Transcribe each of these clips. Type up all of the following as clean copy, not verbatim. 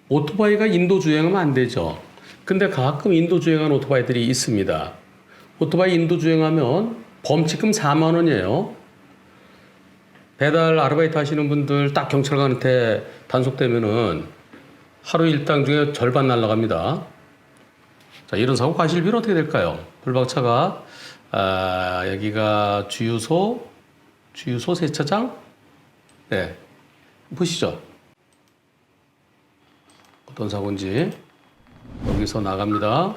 오토바이가 인도 주행하면 안 되죠. 근데 가끔 인도 주행하는 오토바이들이 있습니다. 오토바이 인도 주행하면 범칙금 4만 원이에요. 배달 아르바이트 하시는 분들 딱 경찰관한테 단속되면은 하루 일당 중에 절반 날라갑니다. 자, 이런 사고 과실 비는 어떻게 될까요? 불박차가 여기가 주유소 세차장? 네, 보시죠. 어떤 사고인지 여기서 나갑니다.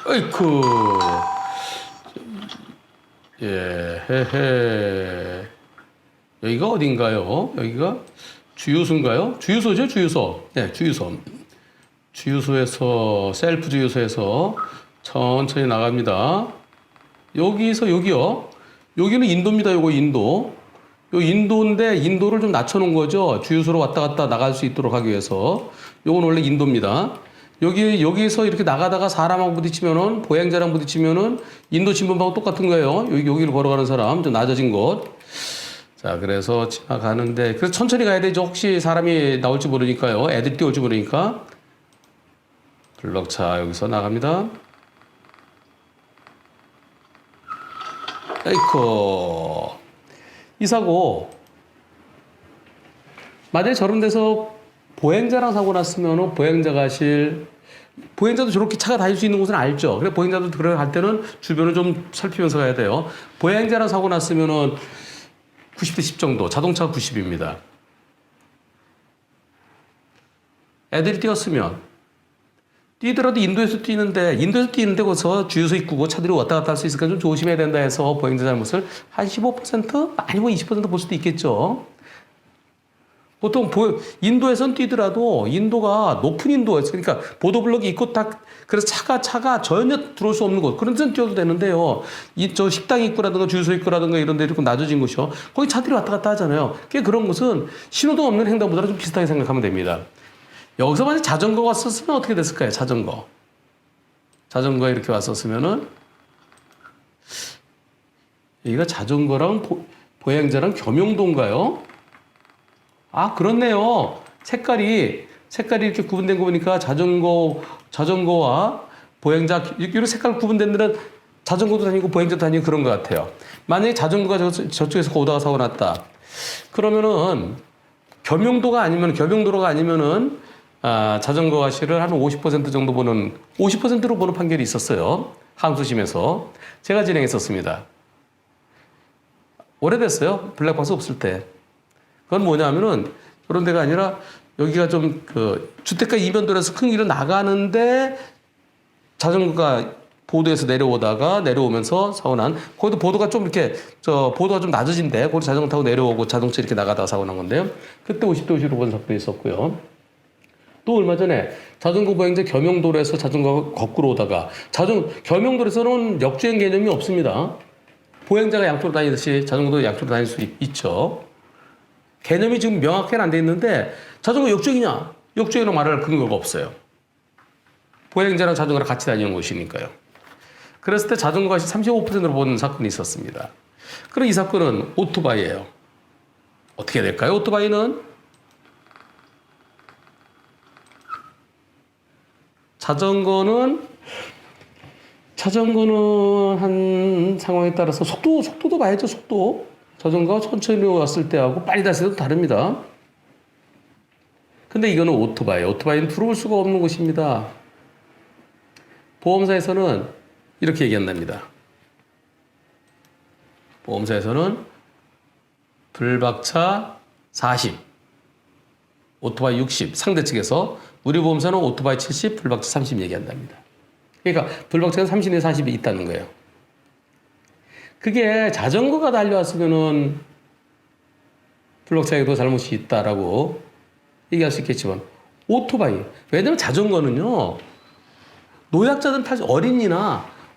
어이쿠, 예, 헤헤. 여기가 어딘가요? 여기가 주유소인가요? 주유소죠, 주유소. 네, 주유소. 주유소에서, 셀프 주유소에서 천천히 나갑니다. 여기서 여기요. 여기는 인도입니다, 요거 인도. 요 인도인데 인도를 좀 낮춰놓은 거죠. 주유소로 왔다 갔다 나갈 수 있도록 하기 위해서. 요건 원래 인도입니다. 여기서 이렇게 나가다가 사람하고 부딪히면은, 보행자랑 부딪히면은 인도 신분하고 똑같은 거예요. 여기를 걸어가는 사람, 좀 낮아진 곳. 자, 그래서 지나가는데, 그래서 천천히 가야 되죠. 혹시 사람이 나올지 모르니까요. 애들이 뛰어올지 모르니까. 블럭차 여기서 나갑니다. 에이코. 이 사고, 만약에 저런 데서 보행자랑 사고 났으면 보행자도 저렇게 차가 다닐 수 있는 곳은 알죠. 그래, 보행자도 들어갈 때는 주변을 좀 살피면서 가야 돼요. 보행자랑 사고 났으면은 90대 10 정도, 자동차가 90입니다. 애들이 뛰더라도 인도에서 뛰는데 거기서 주유소 입구고 차들이 왔다 갔다 할 수 있으니까 좀 조심해야 된다 해서 보행자 잘못을 한 15%? 아니면 20%볼 수도 있겠죠. 보통 인도에선 뛰더라도 인도가 높은 인도였어요. 그러니까 보도블럭이 있고 딱 그래서 차가 전혀 들어올 수 없는 곳 그런 데는 뛰어도 되는데요. 저 식당 입구라든가 주유소 입구라든가 이런 데 조금 낮아진 곳이요. 거기 차들이 왔다 갔다 하잖아요. 그런 곳은 신호등 없는 횡단보도랑 좀 비슷하게 생각하면 됩니다. 여기서 만약 자전거가 왔었으면 어떻게 됐을까요? 자전거가 이렇게 왔었으면은 여기가 자전거랑 보행자랑 겸용도인가요? 아, 그렇네요. 색깔이 이렇게 구분된 거 보니까 자전거와 보행자, 이런 색깔 구분된 데는 자전거도 다니고 보행자도 다니고 그런 것 같아요. 만약에 자전거가 저쪽에서 오다가 사고 났다. 그러면은 겸용도로가 아니면은 자전거 과실을 한 50% 정도 50%로 보는 판결이 있었어요. 항소심에서. 제가 진행했었습니다. 오래됐어요. 블랙박스 없을 때. 그건 뭐냐면은 그런 데가 아니라 여기가 좀 주택가 이면도로에서 큰 길을 나가는데 자전거가 보도에서 내려오면서 사고 난, 거기도 보도가 좀 보도가 좀 낮아진데, 거기 자전거 타고 내려오고 자동차 이렇게 나가다가 사고 난 건데요. 그때 50대 50으로 본 사건이 있었고요. 또 얼마 전에 자전거 보행자 겸용도로에서 자전거가 거꾸로 오다가, 겸용도로에서는 역주행 개념이 없습니다. 보행자가 양쪽으로 다니듯이 자전거도 양쪽으로 다닐 수 있죠. 개념이 지금 명확하게 안 돼 있는데, 자전거 역주행이냐? 역주행으로 말할 근거가 없어요. 보행자랑 자전거랑 같이 다니는 곳이니까요. 그랬을 때 자전거가 35%로 보는 사건이 있었습니다. 그럼 이 사건은 오토바이예요. 어떻게 될까요? 오토바이는 자전거는 한 상황에 따라서 속도도 봐야죠. 속도. 자전거가 천천히 왔을 때하고 빨리 갔을 때도 다릅니다. 근데 이거는 오토바이는 들어올 수가 없는 곳입니다. 보험사에서는 이렇게 얘기한답니다. 보험사에서는 불박차 40, 오토바이 60, 상대 측에서 우리 보험사는 오토바이 70, 불박차 30 얘기한답니다. 그러니까 불박차가 30에 40이 있다는 거예요. 그게 자전거가 달려왔으면은 불박차에도 잘못이 있다라고 얘기할 수 있겠지만, 오토바이. 왜냐면 자전거는요, 노약자들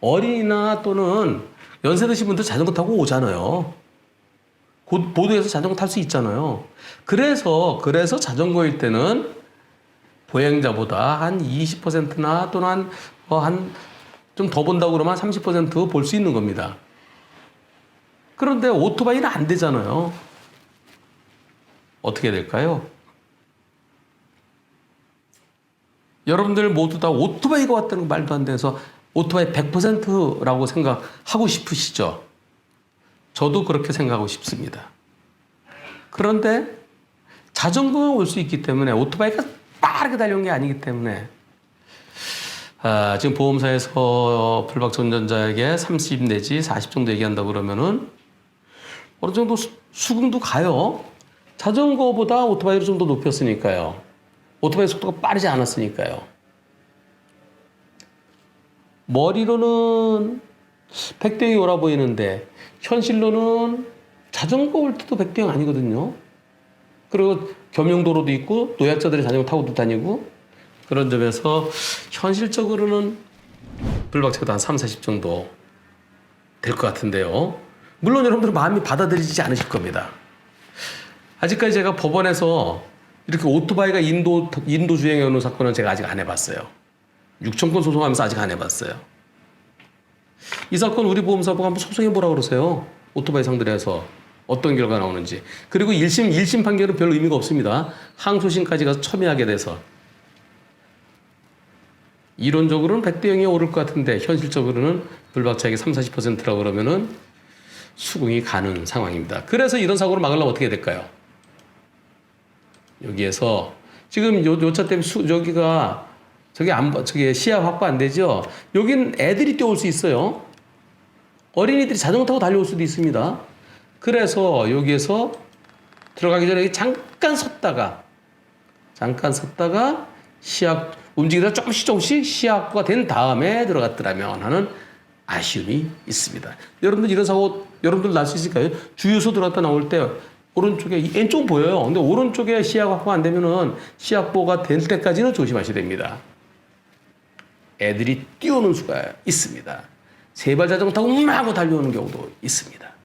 어린이나 또는 연세 드신 분들 자전거 타고 오잖아요. 보도에서 자전거 탈 수 있잖아요. 그래서 자전거일 때는 보행자보다 한 20%나 또는 한 좀 더 본다고 그러면 30% 볼 수 있는 겁니다. 그런데 오토바이는 안 되잖아요. 어떻게 될까요? 여러분들 모두 다 오토바이가 왔다는 거 말도 안 돼서 오토바이 100%라고 생각하고 싶으시죠? 저도 그렇게 생각하고 싶습니다. 그런데 자전거가 올 수 있기 때문에 오토바이가 빠르게 달려온 게 아니기 때문에 지금 보험사에서 불박차 운전자에게 30 내지 40 정도 얘기한다고 그러면은 어느 정도 수긍도 가요. 자전거보다 오토바이를 좀 더 높였으니까요. 오토바이 속도가 빠르지 않았으니까요. 머리로는 100대0이 오라 보이는데 현실로는 자전거 올 때도 100대0 아니거든요. 그리고 겸용도로도 있고 노약자들이 자전거 타고도 다니고 그런 점에서 현실적으로는 불박차도 한 3, 40 정도 될 것 같은데요. 물론 여러분들은 마음이 받아들이지 않으실 겁니다. 아직까지 제가 법원에서 이렇게 오토바이가 인도 주행해 오는 사건은 제가 아직 안 해봤어요. 6천 건 소송하면서 아직 안 해봤어요. 이 사건 우리 보험사부가 한번 소송해 보라 그러세요. 오토바이 상대해서 어떤 결과가 나오는지. 그리고 1심 판결은 별 의미가 없습니다. 항소심까지 가서 첨예하게 돼서. 이론적으로는 100대0이 오를 것 같은데 현실적으로는 불박차에게 30, 40%라고 그러면은 수긍이 가는 상황입니다. 그래서 이런 사고를 막으려면 어떻게 해야 될까요? 여기에서 지금 요 차 때문에 저기 시야 확보 안 되죠? 여긴 애들이 뛰어올 수 있어요. 어린이들이 자전거 타고 달려올 수도 있습니다. 그래서 여기에서 들어가기 전에 잠깐 섰다가 움직이다가 조금씩 시야 확보가 된 다음에 들어갔더라면 하는 아쉬움이 있습니다. 여러분들 이런 사고 여러분들 날 수 있을까요? 주유소 들어갔다 나올 때 오른쪽에 왼쪽 보여요. 근데 오른쪽에 시야 확보가 안 되면은 시야 확보가 될 때까지는 조심하셔야 됩니다. 애들이 뛰어오는 수가 있습니다. 세발 자전거 타고 막 달려오는 경우도 있습니다.